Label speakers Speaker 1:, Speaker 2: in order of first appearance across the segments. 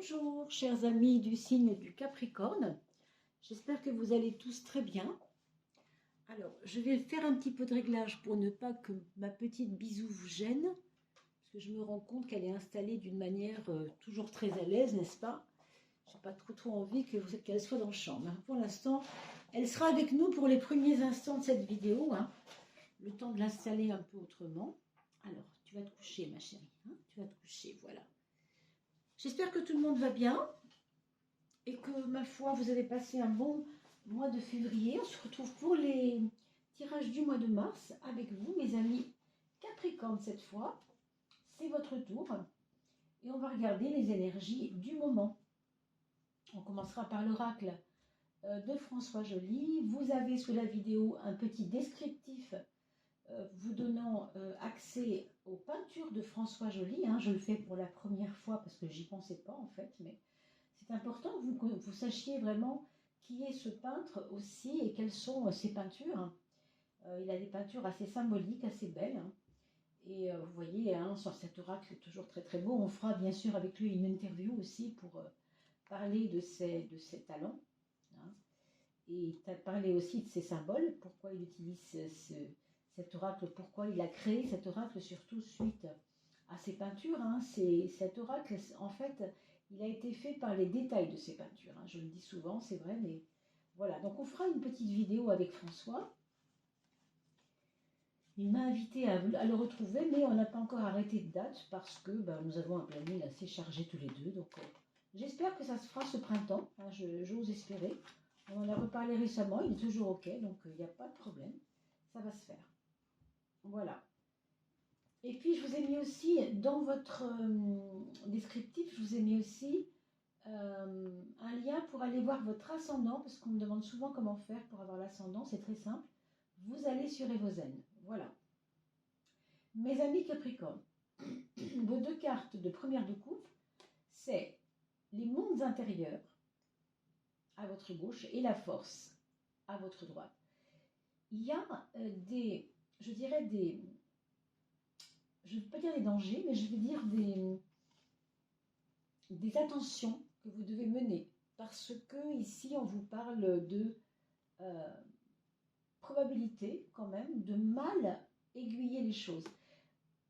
Speaker 1: Bonjour, chers amis du signe du Capricorne. J'espère que vous allez tous très bien. Alors, je vais faire un petit peu de réglage pour ne pas que ma petite Bisou vous gêne, parce que je me rends compte qu'elle est installée d'une manière toujours très à l'aise, n'est-ce pas? Je n'ai pas trop envie qu'elle soit dans la chambre. Pour l'instant, elle sera avec nous pour les premiers instants de cette vidéo, le temps de l'installer un peu autrement. Alors, tu vas te coucher, ma chérie. Tu vas te coucher, voilà. J'espère que tout le monde va bien et que, ma foi, vous avez passé un bon mois de février. On se retrouve pour les tirages du mois de mars avec vous, mes amis Capricorne cette fois. C'est votre tour et on va regarder les énergies du moment. On commencera par l'oracle de François Joly. Vous avez sous la vidéo un petit descriptif vous donnant accès aux peintures de François Joly. Je le fais pour la première fois parce que j'y pensais pas en fait, mais c'est important que vous sachiez vraiment qui est ce peintre aussi et quelles sont ses peintures. Il a des peintures assez symboliques, assez belles. Et vous voyez, sur cet oracle toujours très beau. On fera bien sûr avec lui une interview aussi pour parler de ses talents. Et parler aussi de ses symboles, pourquoi il utilise cet oracle, pourquoi il a créé cet oracle, surtout suite à ses peintures. Cet oracle, en fait, il a été fait par les détails de ses peintures. Je le dis souvent, c'est vrai, mais voilà. Donc on fera une petite vidéo avec François. Il m'a invité à le retrouver, mais on n'a pas encore arrêté de date parce que nous avons un planning assez chargé tous les deux. Donc j'espère que ça se fera ce printemps, j'ose espérer. On en a reparlé récemment, il est toujours OK, donc il n'y a pas de problème. Ça va se faire. Voilà. Et puis, je vous ai mis aussi, dans votre descriptif, je vous ai mis aussi un lien pour aller voir votre ascendant, parce qu'on me demande souvent comment faire pour avoir l'ascendant. C'est très simple. Vous allez sur Evozen. Voilà. Mes amis Capricorne, vos deux cartes de première de coupe, c'est les mondes intérieurs à votre gauche et la force à votre droite. Il y a je dirais je ne veux pas dire des dangers, mais je vais dire des attentions que vous devez mener. Parce que ici, on vous parle de probabilité quand même, de mal aiguiller les choses.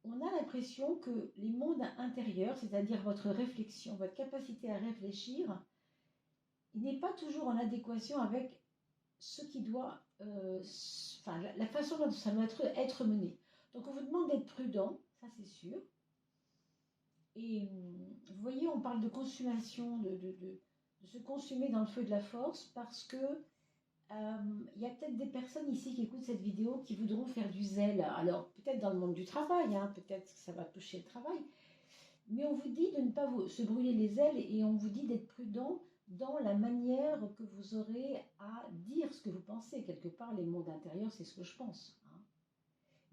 Speaker 1: On a l'impression que les mondes intérieurs, c'est-à-dire votre réflexion, votre capacité à réfléchir, il n'est pas toujours en adéquation avec ce qui doit, la façon dont ça doit être mené. Donc on vous demande d'être prudent, ça c'est sûr. Et vous voyez, on parle de consommation, de se consumer dans le feu de la force parce que il y a peut-être des personnes ici qui écoutent cette vidéo qui voudront faire du zèle. Alors peut-être dans le monde du travail, peut-être que ça va toucher le travail. Mais on vous dit de ne pas se brûler les ailes et on vous dit d'être prudent dans la manière que vous aurez à dire ce que vous pensez. Quelque part, les mondes intérieurs, c'est ce que je pense.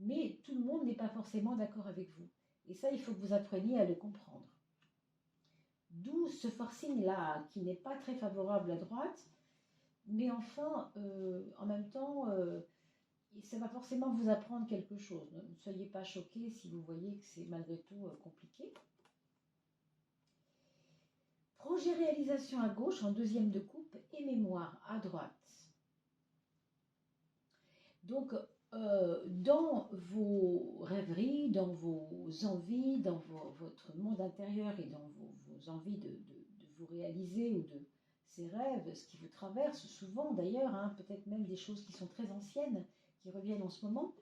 Speaker 1: Mais tout le monde n'est pas forcément d'accord avec vous. Et ça, il faut que vous appreniez à le comprendre. D'où ce forcing-là, qui n'est pas très favorable à droite, mais enfin, en même temps, ça va forcément vous apprendre quelque chose. Ne soyez pas choqués si vous voyez que c'est malgré tout compliqué. Projet réalisation à gauche, en deuxième de coupe, et mémoire à droite. Donc, dans vos rêveries, dans vos envies, dans votre monde intérieur et dans vos envies de vous réaliser ou de ces rêves, ce qui vous traverse souvent d'ailleurs, peut-être même des choses qui sont très anciennes, qui reviennent en ce moment,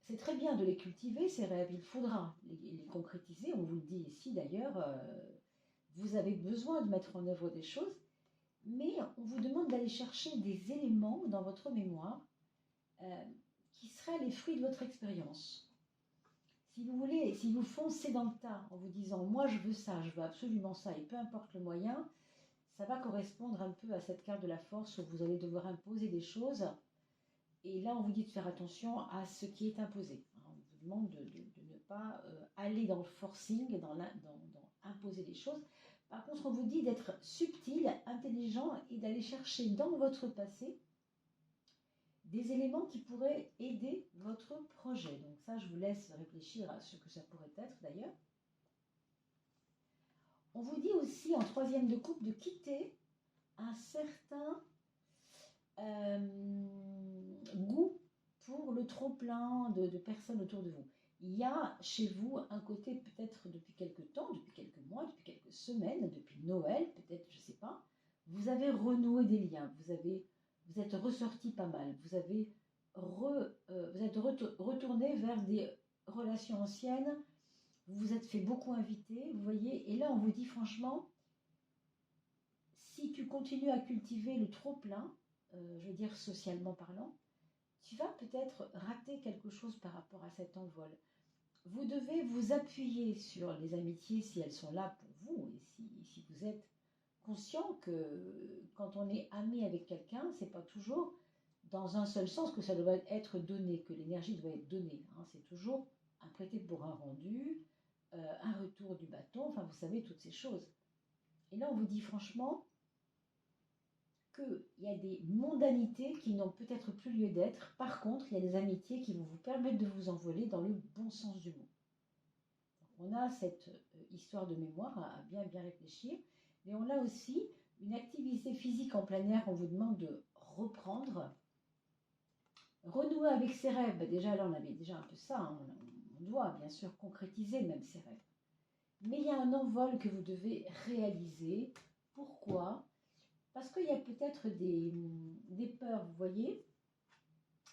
Speaker 1: c'est très bien de les cultiver, ces rêves, il faudra les concrétiser, on vous le dit ici d'ailleurs, vous avez besoin de mettre en œuvre des choses, mais on vous demande d'aller chercher des éléments dans votre mémoire qui seraient les fruits de votre expérience. Si vous voulez, si vous foncez dans le tas en vous disant « moi je veux ça, je veux absolument ça et peu importe le moyen », ça va correspondre un peu à cette carte de la force où vous allez devoir imposer des choses. Et là, on vous dit de faire attention à ce qui est imposé. On vous demande de ne pas aller dans le forcing, dans imposer les choses. Par contre, on vous dit d'être subtil, intelligent et d'aller chercher dans votre passé des éléments qui pourraient aider votre projet. Donc ça, je vous laisse réfléchir à ce que ça pourrait être d'ailleurs. On vous dit aussi en troisième de coupe de quitter un certain goût pour le trop-plein de personnes autour de vous. Il y a chez vous un côté peut-être depuis quelques temps, depuis quelques mois, depuis quelques semaines, depuis Noël, peut-être, je ne sais pas, vous avez renoué des liens, vous êtes ressorti pas mal, vous êtes retourné vers des relations anciennes, vous vous êtes fait beaucoup inviter, vous voyez, et là on vous dit franchement, si tu continues à cultiver le trop-plein, je veux dire socialement parlant, tu vas peut-être rater quelque chose par rapport à cet envol. Vous devez vous appuyer sur les amitiés si elles sont là pour vous et si vous êtes conscient que quand on est ami avec quelqu'un, c'est pas toujours dans un seul sens que ça doit être donné, que l'énergie doit être donnée. Hein. C'est toujours un prêté pour un rendu, un retour du bâton, enfin vous savez toutes ces choses. Et là on vous dit franchement qu'il y a des mondanités qui n'ont peut-être plus lieu d'être. Par contre, il y a des amitiés qui vont vous permettre de vous envoler dans le bon sens du mot. Donc, on a cette histoire de mémoire à bien réfléchir, mais on a aussi une activité physique en plein air qu'on vous demande de reprendre. Renouer avec ses rêves, déjà là on avait déjà un peu ça, hein. On doit bien sûr concrétiser même ses rêves. Mais il y a un envol que vous devez réaliser. Pourquoi ? Parce qu'il y a peut-être des peurs, vous voyez.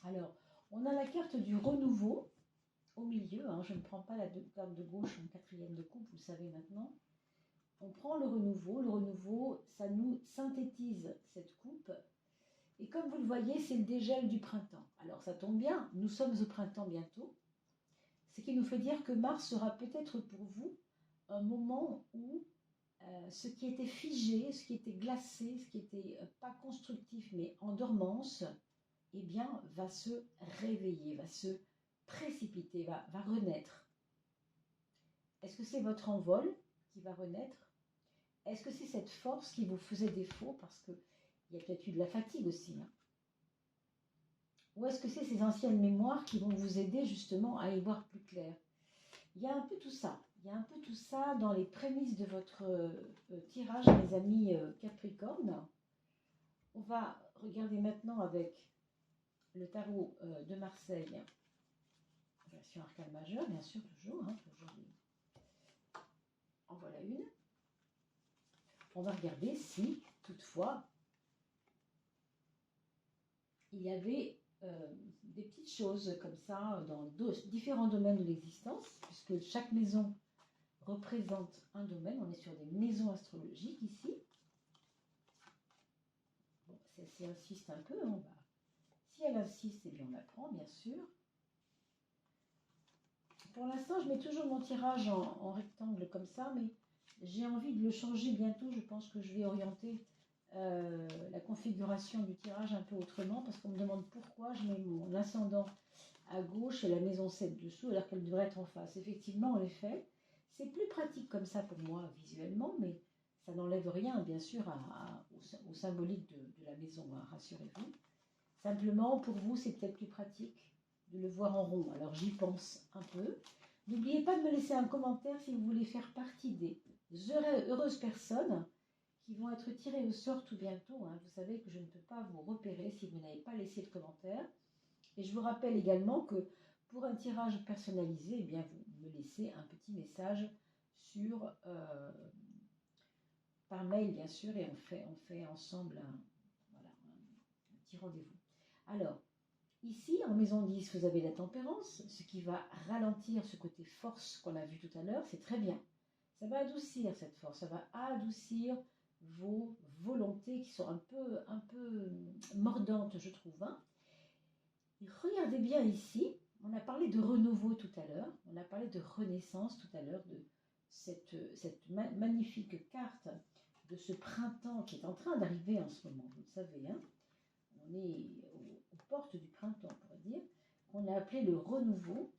Speaker 1: Alors, on a la carte du renouveau au milieu. Hein, je ne prends pas la carte de gauche en quatrième de coupe, vous le savez maintenant. On prend le renouveau. Le renouveau, ça nous synthétise cette coupe. Et comme vous le voyez, c'est le dégel du printemps. Alors, ça tombe bien, nous sommes au printemps bientôt. Ce qui nous fait dire que Mars sera peut-être pour vous un moment où ce qui était figé, ce qui était glacé, ce qui était pas constructif mais en dormance, eh bien, va se réveiller, va se précipiter, va renaître. Est-ce que c'est votre envol qui va renaître? Est-ce que c'est cette force qui vous faisait défaut parce qu'il y a peut-être eu de la fatigue aussi, hein? Ou est-ce que c'est ces anciennes mémoires qui vont vous aider justement à y voir plus clair? Il y a un peu tout ça. Il y a un peu tout ça dans les prémices de votre tirage, mes amis Capricorne. On va regarder maintenant avec le tarot de Marseille, version arcane majeure, bien sûr, toujours. Hein, toujours en voilà une. On va regarder si, toutefois, il y avait des petites choses comme ça dans différents domaines de l'existence, puisque chaque maison représente un domaine. On est sur des maisons astrologiques ici. Bon, si elle insiste un peu, on va... Si elle insiste, eh bien on la prend, bien sûr. Pour l'instant, je mets toujours mon tirage en rectangle comme ça, mais j'ai envie de le changer bientôt. Je pense que je vais orienter la configuration du tirage un peu autrement, parce qu'on me demande pourquoi je mets mon ascendant à gauche et la maison 7 dessous, alors qu'elle devrait être en face. Effectivement, en effet, c'est plus pratique comme ça pour moi visuellement, mais ça n'enlève rien, bien sûr, au symbolique de la maison, hein, rassurez-vous. Simplement, pour vous, c'est peut-être plus pratique de le voir en rond. Alors, j'y pense un peu. N'oubliez pas de me laisser un commentaire si vous voulez faire partie des heureuses personnes qui vont être tirées au sort tout bientôt. Hein. Vous savez que je ne peux pas vous repérer si vous n'avez pas laissé de commentaire. Et je vous rappelle également que pour un tirage personnalisé, eh bien, vous me laissez un petit message par mail, bien sûr, et on fait ensemble un petit rendez-vous. Alors, ici, en maison 10, vous avez la tempérance, ce qui va ralentir ce côté force qu'on a vu tout à l'heure, c'est très bien. Ça va adoucir cette force, ça va adoucir vos volontés qui sont un peu mordantes, je trouve. Hein. Et regardez bien ici, on a parlé de renouveau tout à l'heure, on a parlé de renaissance tout à l'heure, de cette magnifique carte de ce printemps qui est en train d'arriver en ce moment, vous le savez, hein. On est aux portes du printemps, on pourrait dire, qu'on a appelé le renouveau.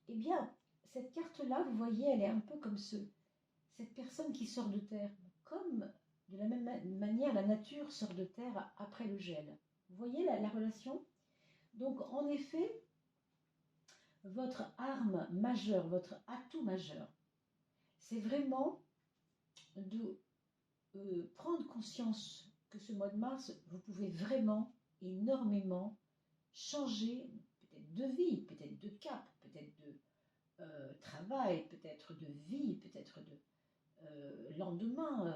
Speaker 1: Eh bien, cette carte-là, vous voyez, elle est un peu comme cette personne qui sort de terre, comme de la même manière la nature sort de terre après le gel. Vous voyez la relation? Donc, en effet, votre arme majeure, votre atout majeur, c'est vraiment de prendre conscience que ce mois de mars, vous pouvez vraiment énormément changer, peut-être de vie, peut-être de cap, peut-être de travail, peut-être de vie, peut-être de lendemain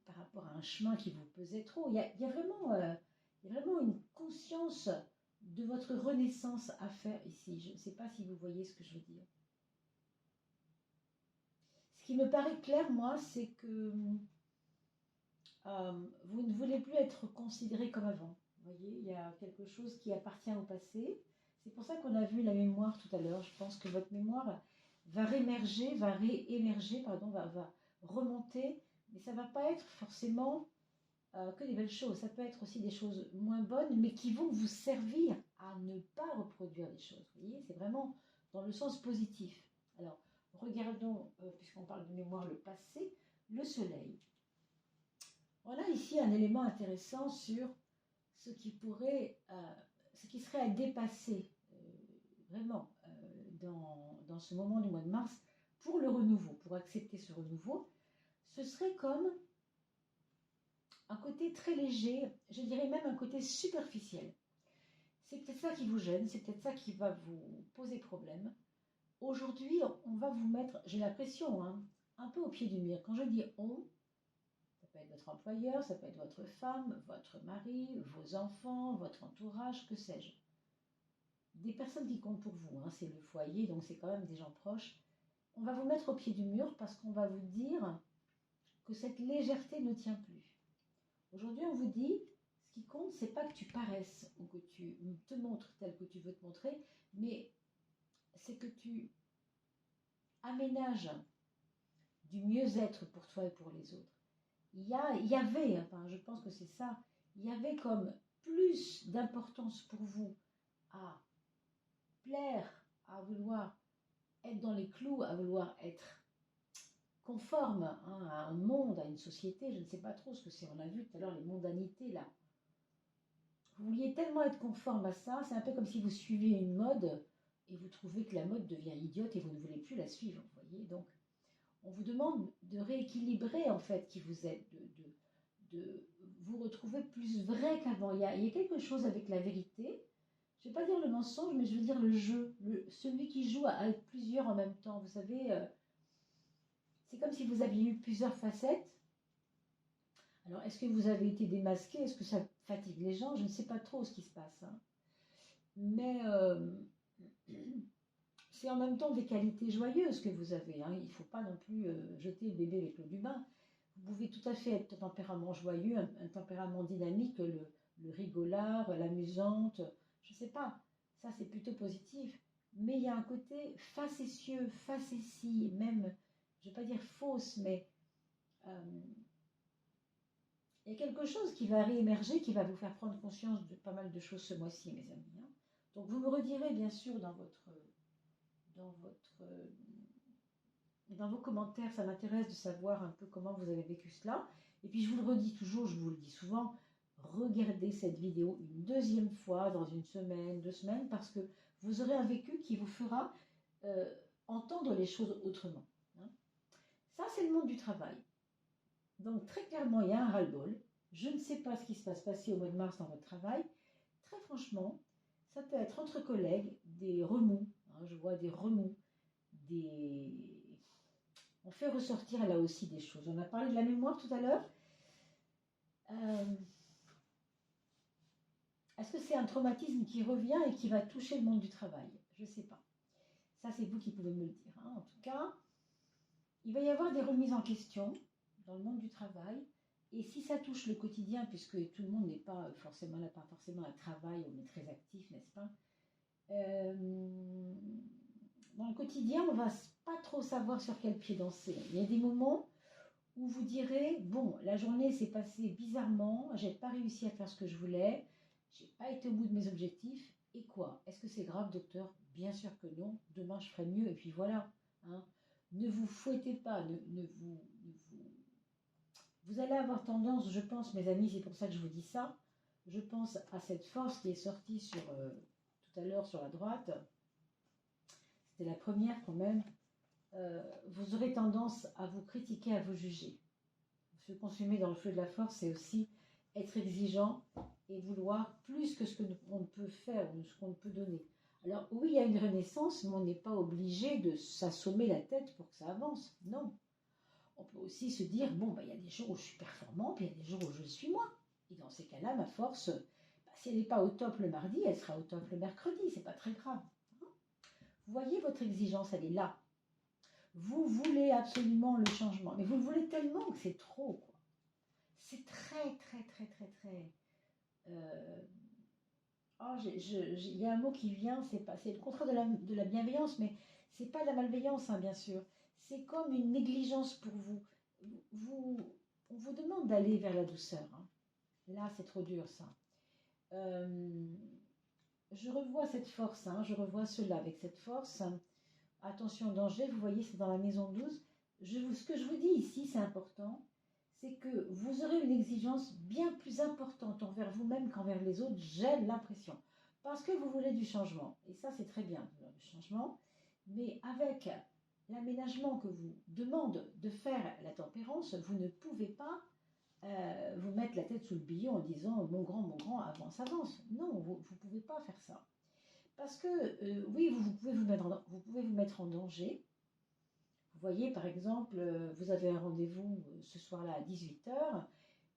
Speaker 1: par rapport à un chemin qui vous pesait trop. Il y a vraiment une conscience de votre renaissance à faire ici. Je ne sais pas si vous voyez ce que je veux dire. Ce qui me paraît clair, moi, c'est que vous ne voulez plus être considéré comme avant. Vous voyez, il y a quelque chose qui appartient au passé. C'est pour ça qu'on a vu la mémoire tout à l'heure. Je pense que votre mémoire va réémerger, va remonter, mais ça ne va pas être forcément que des belles choses. Ça peut être aussi des choses moins bonnes, mais qui vont vous servir à ne pas reproduire les choses. Vous voyez, c'est vraiment dans le sens positif. Alors, regardons, puisqu'on parle de mémoire, le passé, le soleil. On a ici un élément intéressant sur ce qui serait à dépasser vraiment dans ce moment du mois de mars pour le renouveau, pour accepter ce renouveau. Ce serait comme un côté très léger, je dirais même un côté superficiel. C'est peut-être ça qui vous gêne, c'est peut-être ça qui va vous poser problème. Aujourd'hui, on va vous mettre, j'ai l'impression, un peu au pied du mur. Quand je dis on, ça peut être votre employeur, ça peut être votre femme, votre mari, vos enfants, votre entourage, que sais-je. Des personnes qui comptent pour vous, c'est le foyer, donc c'est quand même des gens proches. On va vous mettre au pied du mur parce qu'on va vous dire que cette légèreté ne tient plus. Aujourd'hui, on vous dit, ce qui compte, c'est pas que tu paraisses ou que tu te montres tel que tu veux te montrer, mais c'est que tu aménages du mieux-être pour toi et pour les autres. Il y avait, enfin, je pense que c'est ça, il y avait comme plus d'importance pour vous à plaire, à vouloir être dans les clous, à vouloir être conforme à un monde, à une société, je ne sais pas trop ce que c'est, on a vu tout à l'heure les mondanités là. Vous vouliez tellement être conforme à ça, c'est un peu comme si vous suiviez une mode et vous trouvez que la mode devient idiote et vous ne voulez plus la suivre, vous voyez. Donc, on vous demande de rééquilibrer en fait qui vous êtes, de vous retrouver plus vrai qu'avant. Il y a quelque chose avec la vérité. Je ne vais pas dire le mensonge, mais je veux dire le jeu, celui qui joue avec plusieurs en même temps. Vous savez, c'est comme si vous aviez eu plusieurs facettes. Alors, est-ce que vous avez été démasqué? Est-ce que ça fatigue les gens? Je ne sais pas trop ce qui se passe. Mais c'est en même temps des qualités joyeuses que vous avez. Il ne faut pas non plus jeter le bébé avec l'eau du bain. Vous pouvez tout à fait être un tempérament joyeux, un tempérament dynamique, le rigolard, l'amusante, je ne sais pas. Ça, c'est plutôt positif. Mais il y a un côté facétieux, facétie, même, je ne vais pas dire fausse, mais il y a quelque chose qui va réémerger, qui va vous faire prendre conscience de pas mal de choses ce mois-ci, mes amis. Donc, vous me redirez, bien sûr, dans vos commentaires, ça m'intéresse de savoir un peu comment vous avez vécu cela. Et puis je vous le redis toujours, je vous le dis souvent, regardez cette vidéo une deuxième fois dans une semaine, 2 semaines, parce que vous aurez un vécu qui vous fera entendre les choses autrement. Ça, c'est le monde du travail. Donc très clairement, il y a un ras-le-bol. Je ne sais pas ce qui se passe passer au mois de mars dans votre travail. Très franchement, ça peut être entre collègues, des remous. Je vois des remous, on fait ressortir là aussi des choses. On a parlé de la mémoire tout à l'heure. Est-ce que c'est un traumatisme qui revient et qui va toucher le monde du travail? Je ne sais pas. Ça, c'est vous qui pouvez me le dire. En tout cas, il va y avoir des remises en question dans le monde du travail. Et si ça touche le quotidien, puisque tout le monde n'est pas forcément là, pas forcément un travail, on est très actif, n'est-ce pas? Dans le quotidien, on ne va pas trop savoir sur quel pied danser. Il y a des moments où vous direz, bon, la journée s'est passée bizarrement, j'ai pas réussi à faire ce que je voulais, j'ai pas été au bout de mes objectifs, et quoi? Est-ce que c'est grave, docteur? Bien sûr que non, demain je ferai mieux, et puis voilà. Ne vous fouettez pas, vous allez avoir tendance, je pense, mes amis, c'est pour ça que je vous dis ça, je pense à cette force qui est sortie tout à l'heure sur la droite, c'était la première quand même, vous aurez tendance à vous critiquer, à vous juger. se consumer dans le feu de la force, c'est aussi être exigeant et vouloir plus que ce qu'on ne peut faire ou ce qu'on ne peut donner. Alors oui, il y a une renaissance, mais on n'est pas obligé de s'assommer la tête pour que ça avance. Non. On peut aussi se dire, bon, bah, il y a des jours où je suis performant, puis il y a des jours où je le suis moins. Et dans ces cas-là, ma force, bah, si elle n'est pas au top le mardi, elle sera au top le mercredi, c'est pas très grave. Vous voyez, votre exigence, elle est là. Vous voulez absolument le changement, mais vous le voulez tellement que c'est trop, quoi. C'est très, très, très, très, très... Oh, il y a un mot qui vient, c'est le contraire de la bienveillance, mais c'est pas de la malveillance, hein, bien sûr. C'est comme une négligence pour vous. On vous demande d'aller vers la douceur, hein. Là, c'est trop dur, ça. Je revois cette force, hein, je revois cela avec cette force. Attention, danger, vous voyez, c'est dans la maison 12. Ce que je vous dis ici, c'est important, c'est que vous aurez une exigence bien plus importante envers vous-même qu'envers les autres, j'ai l'impression. Parce que vous voulez du changement. Et ça, c'est très bien, du changement. Mais avec l'aménagement que vous demande de faire la tempérance, vous ne pouvez pas vous mettre la tête sous le billon en disant mon grand, avance, avance. Non, vous ne pouvez pas faire ça. Parce que oui, vous pouvez vous mettre en danger. Vous voyez, par exemple, vous avez un rendez-vous ce soir-là à 18 h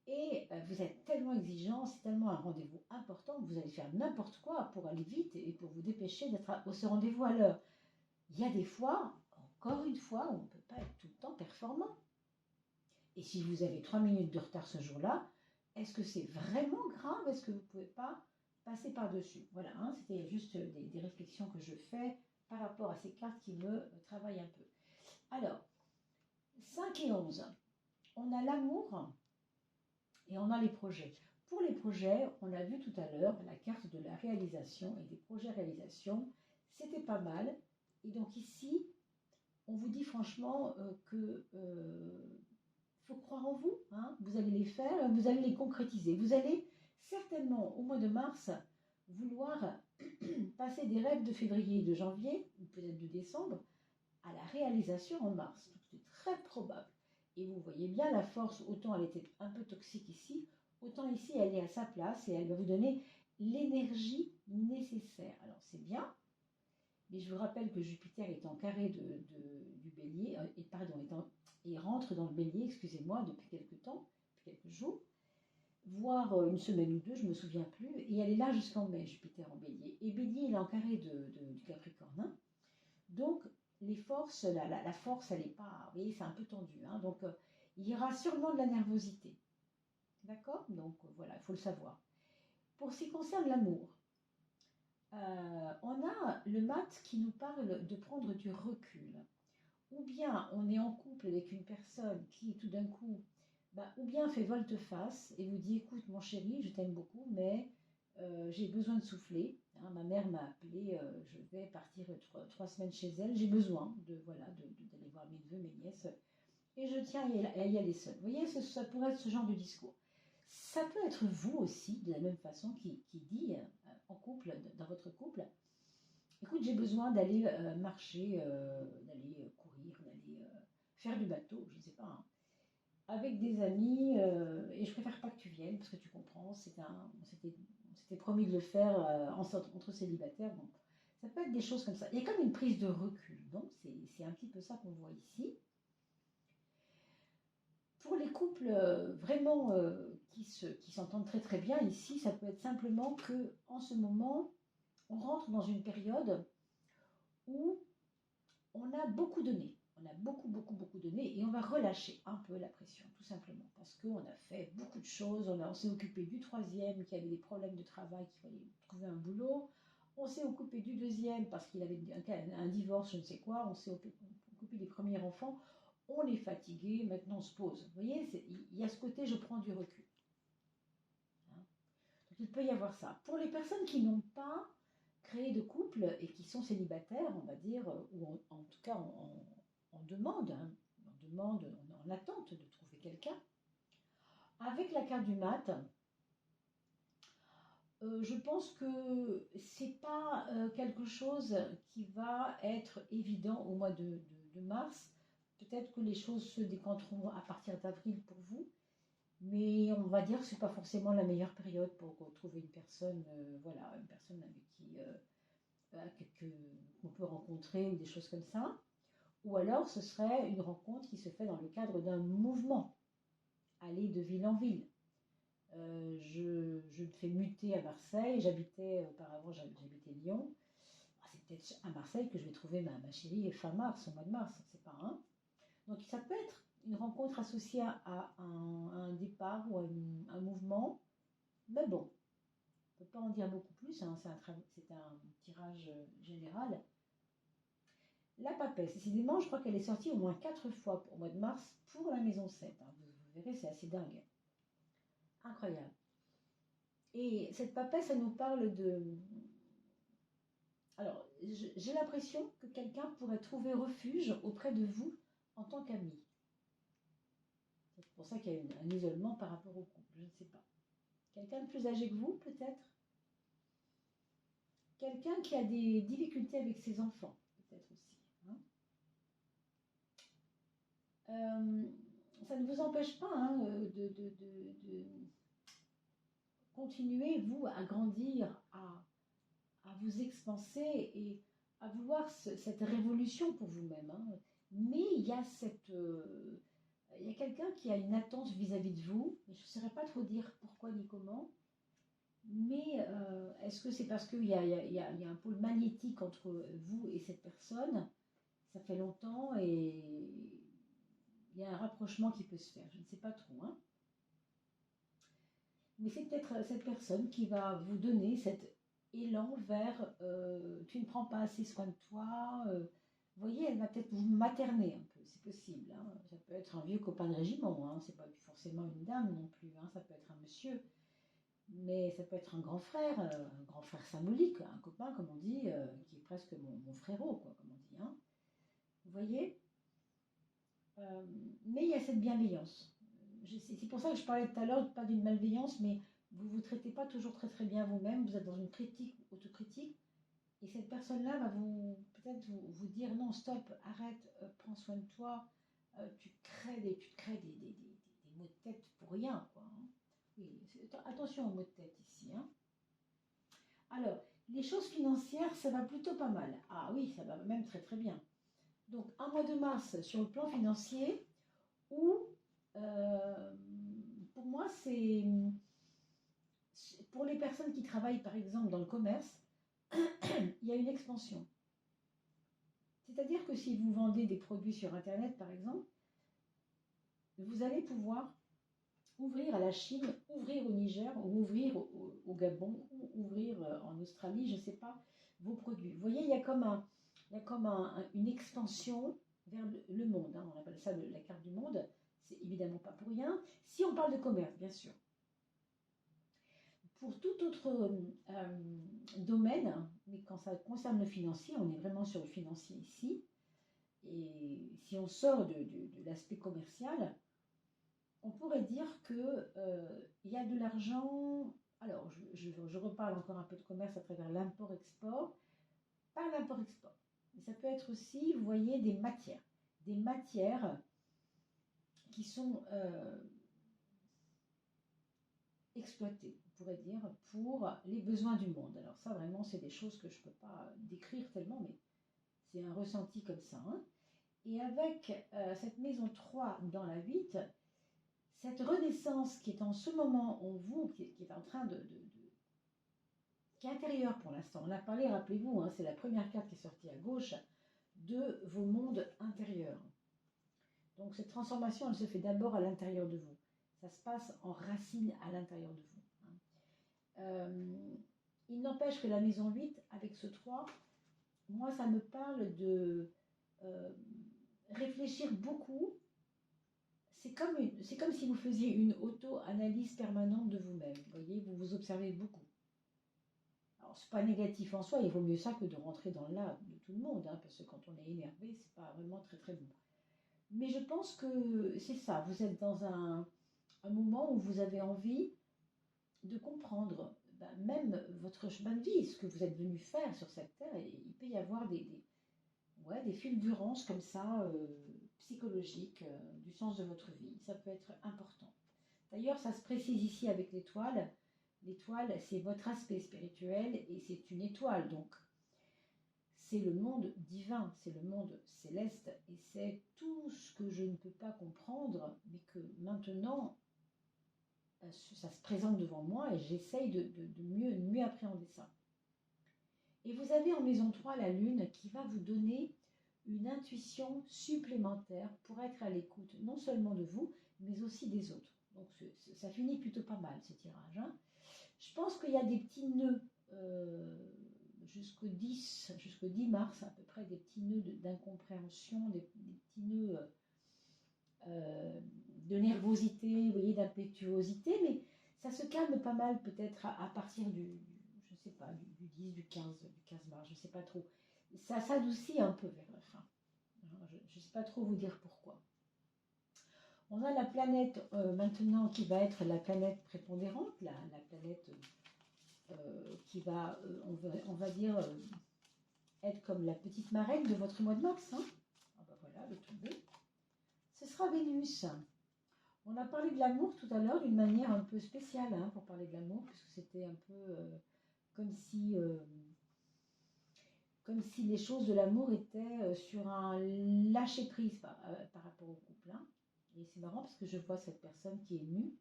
Speaker 1: et vous êtes tellement exigeant, c'est tellement un rendez-vous important que vous allez faire n'importe quoi pour aller vite et pour vous dépêcher d'être à ce rendez-vous à l'heure. Il y a des fois, encore une fois, où on ne peut pas être tout le temps performant. Et si vous avez 3 minutes de retard ce jour-là, est-ce que c'est vraiment grave? Est-ce que vous ne pouvez pas passer par-dessus? Voilà, hein, c'était juste des réflexions que je fais par rapport à ces cartes qui me travaillent un peu. Alors, 5 et 11, on a l'amour et on a les projets. Pour les projets, on a vu tout à l'heure la carte de la réalisation et des projets réalisation. C'était pas mal. Et donc ici, on vous dit franchement que faut croire en vous, hein. Vous allez les faire, vous allez les concrétiser. Vous allez certainement au mois de mars vouloir passer des rêves de février et de janvier, ou peut-être de décembre, à la réalisation en mars. C'est très probable. Et vous voyez bien la force, autant elle était un peu toxique ici, autant ici elle est à sa place et elle va vous donner l'énergie nécessaire. Alors c'est bien, mais je vous rappelle que Jupiter est en carré du bélier, il rentre dans le bélier, excusez-moi, depuis quelques temps, depuis quelques jours, voire une semaine ou deux, je ne me souviens plus, et elle est là jusqu'en mai, Jupiter en bélier. Et bélier, il est en carré du Capricorne, hein. Donc, les forces, la force, elle n'est pas, vous voyez, c'est un peu tendu, hein. Donc, il y aura sûrement de la nervosité. D'accord? Donc, voilà, il faut le savoir. Pour ce qui concerne l'amour, on a le mat qui nous parle de prendre du recul. Ou bien on est en couple avec une personne qui tout d'un coup, ou bien fait volte-face et vous dit écoute mon chéri, je t'aime beaucoup, mais j'ai besoin de souffler. Hein, ma mère m'a appelé, je vais partir 3 semaines chez elle, j'ai besoin d'aller voir mes neveux, mes nièces, et je tiens à y aller seule. Vous voyez, ça pourrait être ce genre de discours. Ça peut être vous aussi, de la même façon, qui dit en couple, dans votre couple, écoute, j'ai besoin d'aller marcher, d'aller courir, d'aller faire du bateau, je ne sais pas, hein, avec des amis, et je préfère pas que tu viennes, parce que tu comprends, on s'était promis de le faire entre célibataires, donc ça peut être des choses comme ça. Il y a comme une prise de recul, donc c'est un petit peu ça qu'on voit ici. Pour les couples vraiment qui s'entendent très très bien, ici, ça peut être simplement que en ce moment, on rentre dans une période où on a beaucoup donné. On a beaucoup donné et on va relâcher un peu la pression, tout simplement. Parce qu'on a fait beaucoup de choses. On s'est occupé du troisième qui avait des problèmes de travail, qui fallait trouver un boulot. On s'est occupé du deuxième parce qu'il avait un divorce, je ne sais quoi. On s'est occupé des premiers enfants. On est fatigué, maintenant on se pose. Vous voyez, il y a ce côté, je prends du recul. Hein. Donc il peut y avoir ça. Pour les personnes qui n'ont pas créé de couple et qui sont célibataires, on va dire, ou en tout cas en demande, hein, en attente de trouver quelqu'un, avec la carte du mat, je pense que c'est pas quelque chose qui va être évident au mois de mars peut-être que les choses se décanteront à partir d'avril pour vous, mais on va dire que ce n'est pas forcément la meilleure période pour trouver une personne, voilà, une personne avec qui qu'on peut rencontrer ou des choses comme ça. Ou alors ce serait une rencontre qui se fait dans le cadre d'un mouvement, aller de ville en ville. Je me fais muter à Marseille, j'habitais auparavant, j'habitais Lyon. C'est peut-être à Marseille que je vais trouver ma chérie fin mars, au mois de mars, on ne sait pas. Hein. Donc ça peut être une rencontre associée à un départ ou à un mouvement, mais bon, on ne peut pas en dire beaucoup plus, hein, c'est un tirage général. La papesse, décidément, je crois qu'elle est sortie au moins 4 fois au mois de mars pour la maison 7. Hein. Vous verrez, c'est assez dingue. Incroyable. Et cette papesse, elle nous parle de... Alors, j'ai l'impression que quelqu'un pourrait trouver refuge auprès de vous en tant qu'ami. C'est pour ça qu'il y a un isolement par rapport au couple, je ne sais pas. Quelqu'un de plus âgé que vous, peut-être? Quelqu'un qui a des difficultés avec ses enfants, peut-être aussi. Hein. Ça ne vous empêche pas hein, de continuer, vous, à grandir, à vous expanser et à vouloir cette révolution pour vous-même. Hein. Mais il y a il y a quelqu'un qui a une attente vis-à-vis de vous, et je ne saurais pas trop dire pourquoi ni comment, mais est-ce que c'est parce qu'il y a un pôle magnétique entre vous et cette personne? Ça fait longtemps et il y a un rapprochement qui peut se faire, je ne sais pas trop. Hein. Mais c'est peut-être cette personne qui va vous donner cet élan vers tu ne prends pas assez soin de toi. Vous voyez, elle va peut-être vous materner un peu, c'est possible. Hein. Ça peut être un vieux copain de régiment, hein. C'est pas forcément une dame non plus, hein. Ça peut être un monsieur. Mais ça peut être un grand frère symbolique, un copain, comme on dit, qui est presque mon frérot, quoi, comme on dit. Hein. Vous voyez mais il y a cette bienveillance. C'est pour ça que je parlais tout à l'heure, pas d'une malveillance, mais vous ne vous traitez pas toujours très très bien vous-même, vous êtes dans une critique, autocritique, et cette personne-là va peut-être vous dire non, stop, arrête, prends soin de toi, tu te crées des maux de tête pour rien, quoi. Hein. Oui, attention aux maux de tête ici. Hein. Alors, les choses financières, ça va plutôt pas mal. Ah oui, ça va même très très bien. Donc, un mois de mars sur le plan financier, où pour moi, c'est pour les personnes qui travaillent par exemple dans le commerce, il y a une expansion. C'est-à-dire que si vous vendez des produits sur Internet par exemple, vous allez pouvoir ouvrir à la Chine, ouvrir au Niger, ou ouvrir au Gabon, ou ouvrir en Australie, je ne sais pas, vos produits. Vous voyez, il y a comme, une expansion vers le monde. Hein, on appelle ça la carte du monde. C'est évidemment pas pour rien. Si on parle de commerce, bien sûr. Pour tout autre domaine, mais quand ça concerne le financier, on est vraiment sur le financier ici. Et si on sort de l'aspect commercial, on pourrait dire que y a de l'argent. Alors, je reparle encore un peu de commerce à travers l'import-export. Pas l'import-export, mais ça peut être aussi, vous voyez, des matières qui sont exploitées, on pourrait dire, pour les besoins du monde. Alors ça, vraiment, c'est des choses que je ne peux pas décrire tellement, mais c'est un ressenti comme ça. Hein. Et avec cette maison 3 dans la 8, cette renaissance qui est en ce moment en vous, qui est en train qui est intérieure pour l'instant. On a parlé, rappelez-vous, hein, c'est la première carte qui est sortie à gauche, de vos mondes intérieurs. Donc cette transformation, elle se fait d'abord à l'intérieur de vous. Ça se passe en racine à l'intérieur de vous. Hein. Il n'empêche que la maison 8, avec ce 3, moi, ça me parle de réfléchir beaucoup. C'est comme si vous faisiez une auto-analyse permanente de vous-même. Vous voyez, vous vous observez beaucoup. Alors, c'est pas négatif en soi, il vaut mieux ça que de rentrer dans l'âme de tout le monde, hein, parce que quand on est énervé, c'est pas vraiment très très bon. Mais je pense que c'est ça, vous êtes dans un moment où vous avez envie de comprendre même votre chemin de vie, ce que vous êtes venu faire sur cette terre, et il peut y avoir des fulgurances comme ça, psychologique, du sens de votre vie. Ça peut être important. D'ailleurs, ça se précise ici avec l'étoile. L'étoile, c'est votre aspect spirituel et c'est une étoile, donc c'est le monde divin, c'est le monde céleste et c'est tout ce que je ne peux pas comprendre, mais que maintenant, ça se présente devant moi et j'essaye de mieux appréhender ça. Et vous avez en maison 3 la lune qui va vous donner une intuition supplémentaire pour être à l'écoute non seulement de vous, mais aussi des autres. Donc ça finit plutôt pas mal ce tirage. Hein. Je pense qu'il y a des petits nœuds jusqu'au 10 mars à peu près, des petits nœuds d'incompréhension, des petits nœuds de nervosité, vous voyez, d'impétuosité, mais ça se calme pas mal peut-être à partir je sais pas, du 10, du 15 mars, je sais pas trop. Ça s'adoucit un peu vers la fin. Je ne sais pas trop vous dire pourquoi. On a la planète maintenant qui va être la planète prépondérante, la planète qui va, on va dire, être comme la petite marraine de votre mois de mars. Hein. Ah ben voilà, le tombé. Ce sera Vénus. On a parlé de l'amour tout à l'heure d'une manière un peu spéciale hein, pour parler de l'amour, puisque c'était un peu comme si les choses de l'amour étaient sur un lâcher-prise par rapport au couple. Hein. Et c'est marrant parce que je vois cette personne qui est nue,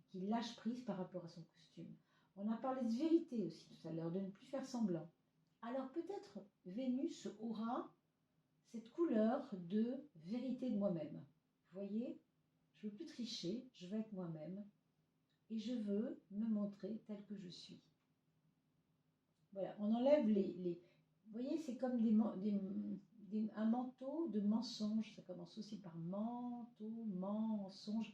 Speaker 1: qui lâche prise par rapport à son costume. On a parlé de vérité aussi tout à l'heure, de ne plus faire semblant. Alors peut-être Vénus aura cette couleur de vérité de moi-même. Vous voyez, je ne veux plus tricher, je veux être moi-même et je veux me montrer tel que je suis. Voilà, on enlève vous voyez, c'est comme un manteau de mensonge. Ça commence aussi par manteau, mensonge.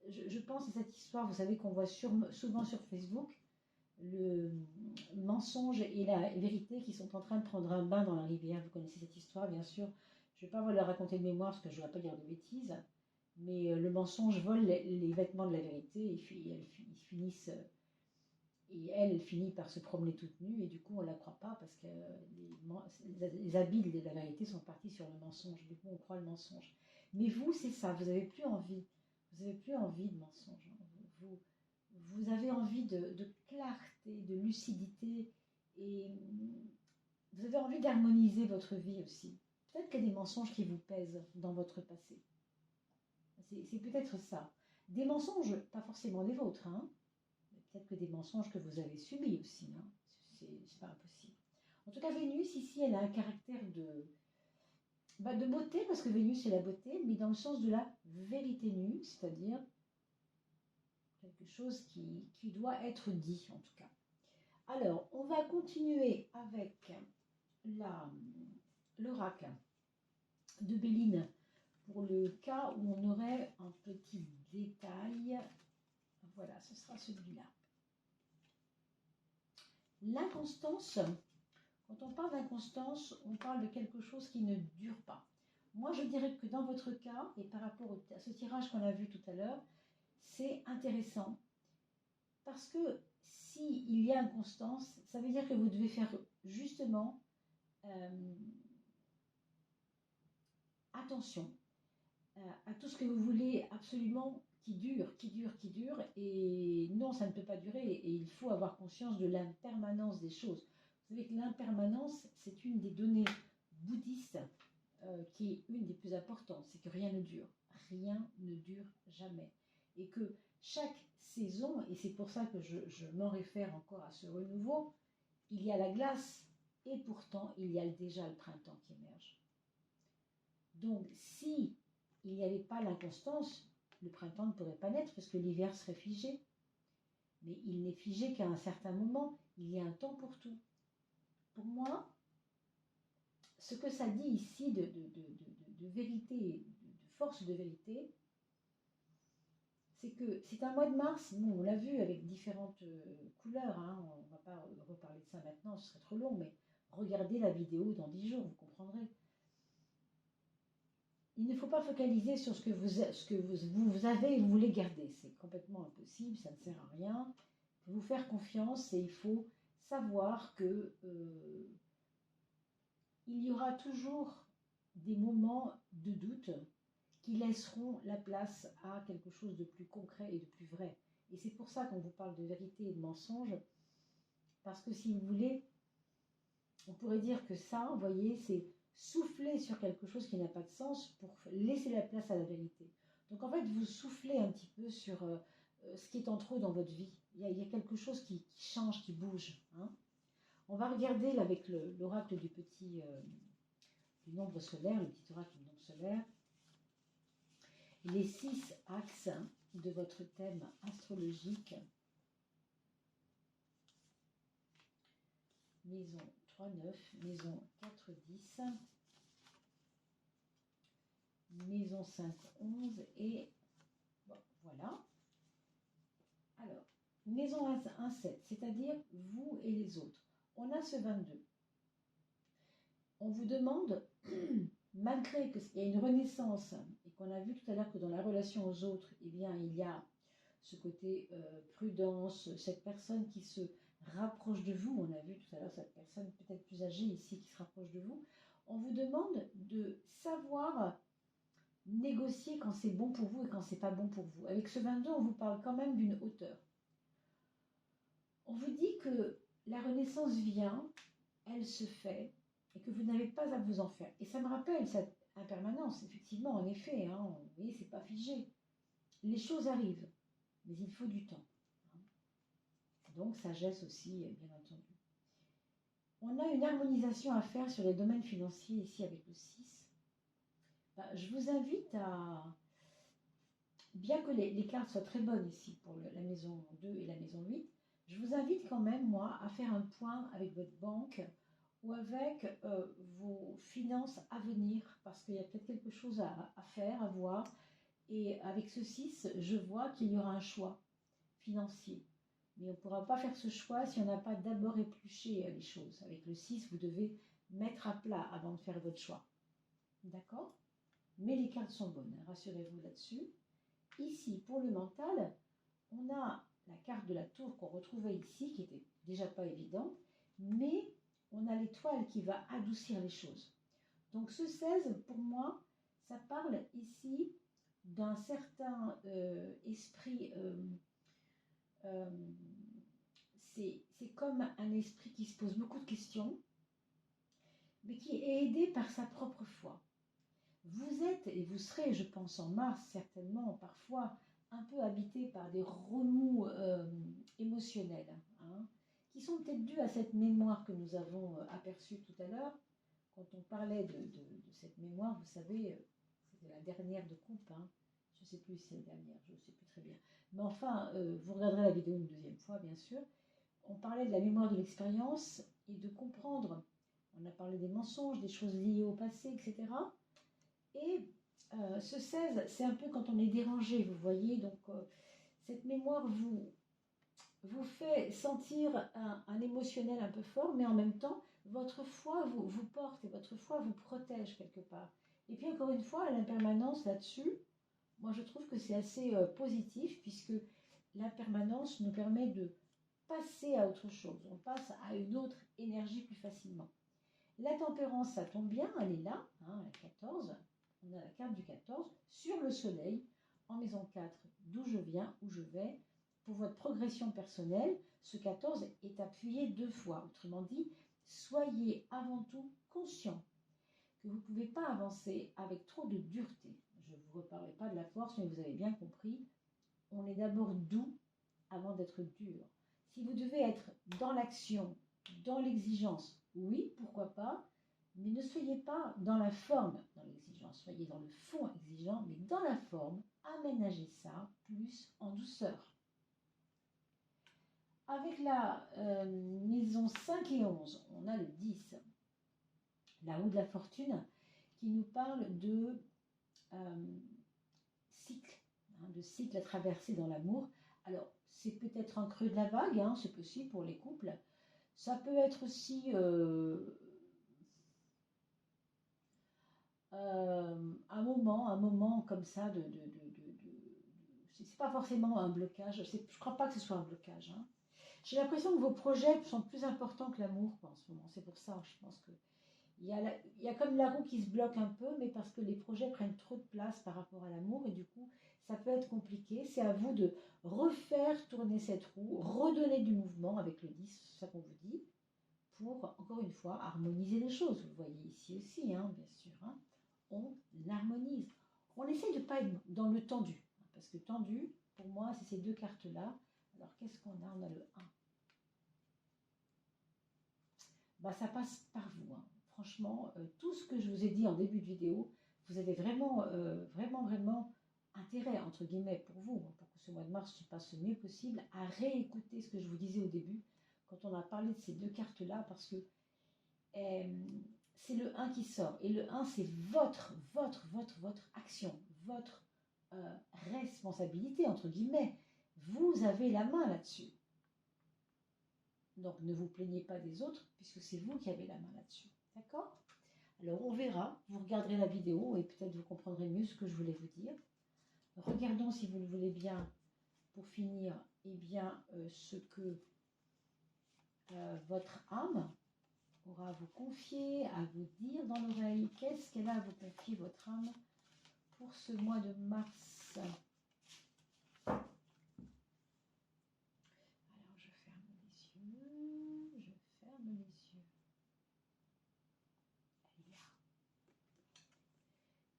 Speaker 1: Je pense à cette histoire, vous savez, qu'on voit souvent sur Facebook, le mensonge et la vérité qui sont en train de prendre un bain dans la rivière. Vous connaissez cette histoire, bien sûr. Je ne vais pas vous la raconter de mémoire parce que je ne vais pas dire de bêtises. Mais le mensonge vole les vêtements de la vérité et elle finit par se promener toute nue et du coup on ne la croit pas parce que les habits de la vérité sont partis sur le mensonge. Du coup on croit le mensonge. Mais vous, c'est ça, vous n'avez plus envie. Vous n'avez plus envie de mensonge. Vous avez envie de clarté, de lucidité et vous avez envie d'harmoniser votre vie aussi. Peut-être qu'il y a des mensonges qui vous pèsent dans votre passé. C'est peut-être ça. Des mensonges, pas forcément les vôtres, hein. Peut-être que des mensonges que vous avez subis aussi, hein. C'est pas impossible. En tout cas, Vénus, ici, elle a un caractère de beauté, parce que Vénus, c'est la beauté, mais dans le sens de la vérité nue, c'est-à-dire quelque chose qui doit être dit, en tout cas. Alors, on va continuer avec l'oracle de Béline, pour le cas où on aurait un petit détail. Voilà, ce sera celui-là. L'inconstance, quand on parle d'inconstance, on parle de quelque chose qui ne dure pas. Moi, je dirais que dans votre cas, et par rapport à ce tirage qu'on a vu tout à l'heure, c'est intéressant. Parce que s'il y a inconstance, ça veut dire que vous devez faire justement attention à tout ce que vous voulez absolument qui dure. Et non, ça ne peut pas durer. Et il faut avoir conscience de l'impermanence des choses. Vous savez que l'impermanence, c'est une des données bouddhistes qui est une des plus importantes. C'est que rien ne dure. Rien ne dure jamais. Et que chaque saison, et c'est pour ça que je m'en réfère encore à ce renouveau, il y a la glace et pourtant il y a déjà le printemps qui émerge. Donc si il n'y avait pas l'inconstance, le printemps ne pourrait pas naître parce que l'hiver serait figé. Mais il n'est figé qu'à un certain moment, il y a un temps pour tout. Pour moi, ce que ça dit ici de vérité, de force de vérité, c'est que c'est un mois de mars, bon, on l'a vu avec différentes couleurs, hein, on ne va pas reparler de ça maintenant, ce serait trop long, mais regardez la vidéo dans 10 jours, vous comprendrez. Il ne faut pas focaliser sur ce que vous avez et vous voulez garder. C'est complètement impossible, ça ne sert à rien. Il faut vous faire confiance et il faut savoir que il y aura toujours des moments de doute, qui laisseront la place à quelque chose de plus concret et de plus vrai. Et c'est pour ça qu'on vous parle de vérité et de mensonge, parce que si vous voulez, on pourrait dire que ça, vous voyez, c'est souffler sur quelque chose qui n'a pas de sens pour laisser la place à la vérité. Donc en fait, vous soufflez un petit peu sur ce qui est en trop dans votre vie. Il y a quelque chose qui change, qui bouge. Hein. On va regarder là, avec l'oracle du nombre solaire, le petit oracle du nombre solaire, les 6 axes de votre thème astrologique. Maison 3-9, maison 4-10, maison 5-11 et bon, voilà. Alors, maison 1-7, c'est-à-dire vous et les autres. On a ce 22. On vous demande, malgré qu'il y a une renaissance et qu'on a vu tout à l'heure que dans la relation aux autres, eh bien, il y a ce côté prudence, cette personne qui se rapproche de vous, on a vu tout à l'heure cette personne peut-être plus âgée ici qui se rapproche de vous, on vous demande de savoir négocier quand c'est bon pour vous et quand c'est pas bon pour vous. Avec ce 22, on vous parle quand même d'une hauteur. On vous dit que la renaissance vient, elle se fait, et que vous n'avez pas à vous en faire. Et ça me rappelle cette impermanence, effectivement, en effet, hein, vous voyez, c'est pas figé. Les choses arrivent, mais il faut du temps. Donc, sagesse aussi, bien entendu. On a une harmonisation à faire sur les domaines financiers ici avec le 6. Je vous invite à, bien que les cartes soient très bonnes ici pour la maison 2 et la maison 8, je vous invite quand même, moi, à faire un point avec votre banque ou avec vos finances à venir, parce qu'il y a peut-être quelque chose à faire, à voir. Et avec ce 6, je vois qu'il y aura un choix financier. Mais on ne pourra pas faire ce choix si on n'a pas d'abord épluché les choses. Avec le 6, vous devez mettre à plat avant de faire votre choix. D'accord? Mais les cartes sont bonnes, hein, rassurez-vous là-dessus. Ici, pour le mental, on a la carte de la tour qu'on retrouvait ici, qui était déjà pas évidente, mais on a l'étoile qui va adoucir les choses. Donc ce 16, pour moi, ça parle ici d'un certain esprit... c'est comme un esprit qui se pose beaucoup de questions, mais qui est aidé par sa propre foi. Vous êtes, et vous serez, je pense, en mars, certainement, parfois, un peu habité par des remous émotionnels, hein, qui sont peut-être dus à cette mémoire que nous avons aperçue tout à l'heure. Quand on parlait de cette mémoire, vous savez, c'était la dernière de coupe, hein. Je ne sais plus si c'est la dernière, je ne sais plus très bien. Mais enfin, vous regarderez la vidéo une deuxième fois, bien sûr. On parlait de la mémoire de l'expérience et de comprendre. On a parlé des mensonges, des choses liées au passé, etc. Et ce 16, c'est un peu quand on est dérangé, vous voyez. Donc, cette mémoire vous fait sentir un émotionnel un peu fort, mais en même temps, votre foi vous porte et votre foi vous protège quelque part. Et puis, encore une fois, l'impermanence là-dessus, moi, je trouve que c'est assez positif, puisque l'impermanence nous permet de passer à autre chose. On passe à une autre énergie plus facilement. La tempérance, ça tombe bien, elle est là, hein, la 14. On a la carte du 14 sur le soleil, en maison 4, d'où je viens, où je vais. Pour votre progression personnelle, ce 14 est appuyé 2 fois. Autrement dit, soyez avant tout conscient que vous ne pouvez pas avancer avec trop de dureté. Je ne vous reparlerai pas de la force, mais vous avez bien compris, on est d'abord doux avant d'être dur. Si vous devez être dans l'action, dans l'exigence, oui, pourquoi pas, mais ne soyez pas dans la forme, dans l'exigence. Soyez dans le fond exigeant, mais dans la forme, aménagez ça plus en douceur. Avec la maison 5 et 11, on a le 10, la roue de la fortune, qui nous parle de cycle, hein, de cycle à traverser dans l'amour. Alors, c'est peut-être un creux de la vague, hein, c'est possible pour les couples. Ça peut être aussi un moment comme ça c'est pas forcément un blocage. Je crois pas que ce soit un blocage. Hein. J'ai l'impression que vos projets sont plus importants que l'amour en ce moment. C'est pour ça, je pense que il y a comme la roue qui se bloque un peu, mais parce que les projets prennent trop de place par rapport à l'amour, et du coup, ça peut être compliqué. C'est à vous de refaire tourner cette roue, redonner du mouvement avec le 10, c'est ça qu'on vous dit, pour, encore une fois, harmoniser les choses. Vous le voyez ici aussi, hein, bien sûr. Hein. On harmonise. On essaie de ne pas être dans le tendu, hein, parce que tendu, pour moi, c'est ces deux cartes-là. Alors, qu'est-ce qu'on a? On a le 1. Bah, ça passe par vous. Hein. Franchement, tout ce que je vous ai dit en début de vidéo, vous avez vraiment, vraiment intérêt, entre guillemets, pour vous, hein, pour que ce mois de mars se passe le mieux possible, à réécouter ce que je vous disais au début, quand on a parlé de ces deux cartes-là, parce que c'est le 1 qui sort. Et le 1, c'est votre action, votre responsabilité, entre guillemets. Vous avez la main là-dessus. Donc ne vous plaignez pas des autres, puisque c'est vous qui avez la main là-dessus. D'accord? Alors on verra, vous regarderez la vidéo et peut-être vous comprendrez mieux ce que je voulais vous dire. Regardons, si vous le voulez bien, pour finir, eh bien, ce que votre âme aura à vous confier, à vous dire dans l'oreille. Qu'est-ce qu'elle a à vous confier, votre âme, pour ce mois de mars? Alors, je ferme les yeux, je ferme les yeux. Elle est là.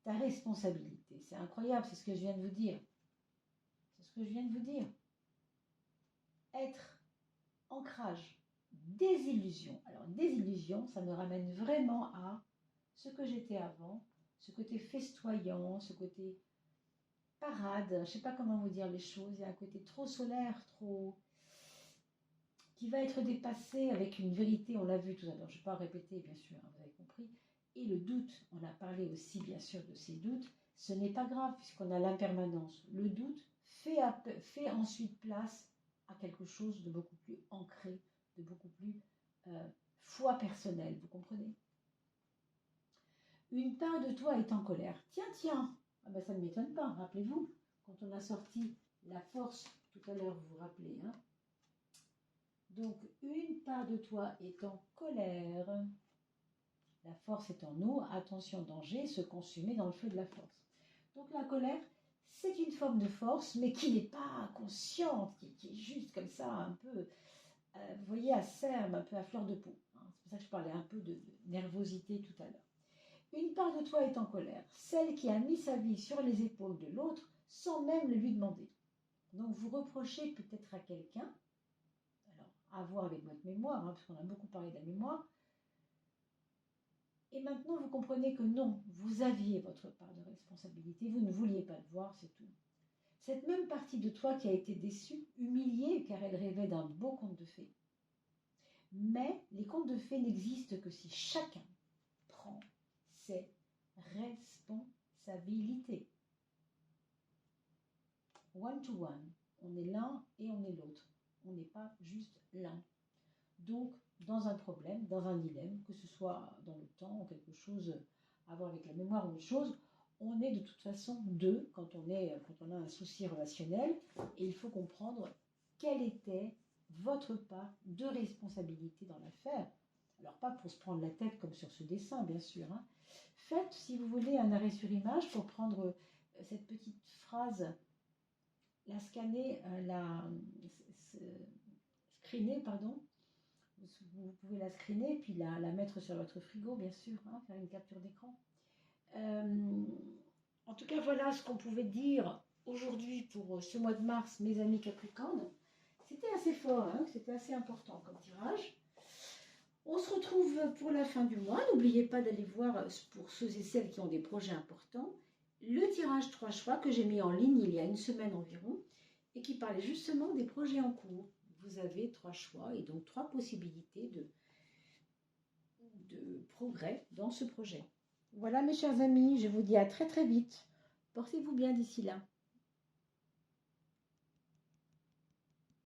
Speaker 1: Ta responsabilité, c'est incroyable, c'est ce que je viens de vous dire. C'est ce que je viens de vous dire. Être, ancrage, désillusion. Alors, désillusion, ça me ramène vraiment à ce que j'étais avant, ce côté festoyant, ce côté parade, je ne sais pas comment vous dire les choses, il y a un côté trop solaire, trop qui va être dépassé avec une vérité, on l'a vu tout à l'heure, je ne vais pas répéter bien sûr, hein, vous avez compris, et le doute, on a parlé aussi bien sûr de ces doutes, ce n'est pas grave puisqu'on a l'impermanence. Le doute fait ensuite place à quelque chose de beaucoup plus ancré, de beaucoup plus foi personnelle, vous comprenez? Une part de toi est en colère. Tiens, ah ben, ça ne m'étonne pas, rappelez-vous, quand on a sorti la force tout à l'heure, vous vous rappelez, hein? Donc, une part de toi est en colère. La force est en nous, attention, danger, se consumer dans le feu de la force. Donc, la colère, c'est une forme de force, mais qui n'est pas consciente, qui est juste comme ça, un peu, vous voyez, à serme, un peu à fleur de peau. Hein. C'est pour ça que je parlais un peu de nervosité tout à l'heure. Une part de toi est en colère, celle qui a mis sa vie sur les épaules de l'autre sans même le lui demander. Donc, vous reprochez peut-être à quelqu'un, alors à voir avec votre mémoire, hein, parce qu'on a beaucoup parlé de la mémoire, et maintenant vous comprenez que non, vous aviez votre part de responsabilité, vous ne vouliez pas le voir, c'est tout. Cette même partie de toi qui a été déçue, humiliée, car elle rêvait d'un beau conte de fées. Mais les contes de fées n'existent que si chacun prend ses responsabilités. One to one, on est l'un et on est l'autre. On n'est pas juste l'un. Donc, dans un problème, dans un dilemme, que ce soit dans le temps ou quelque chose à voir avec la mémoire ou autre chose, on est de toute façon deux quand on a un souci relationnel et il faut comprendre quelle était votre part de responsabilité dans l'affaire. Alors, pas pour se prendre la tête comme sur ce dessin, bien sûr. Hein. Faites, si vous voulez, un arrêt sur image pour prendre cette petite phrase, la scanner, la screener, pardon. Vous pouvez la screener, puis la mettre sur votre frigo, bien sûr, hein, faire une capture d'écran. En tout cas, voilà ce qu'on pouvait dire aujourd'hui pour ce mois de mars, mes amis Capricorne. C'était assez fort, hein, c'était assez important comme tirage. On se retrouve pour la fin du mois. N'oubliez pas d'aller voir, pour ceux et celles qui ont des projets importants, le tirage 3 choix que j'ai mis en ligne il y a une semaine environ et qui parlait justement des projets en cours. Vous avez 3 choix et donc 3 possibilités de progrès dans ce projet. Voilà mes chers amis, je vous dis à très très vite. Portez-vous bien d'ici là.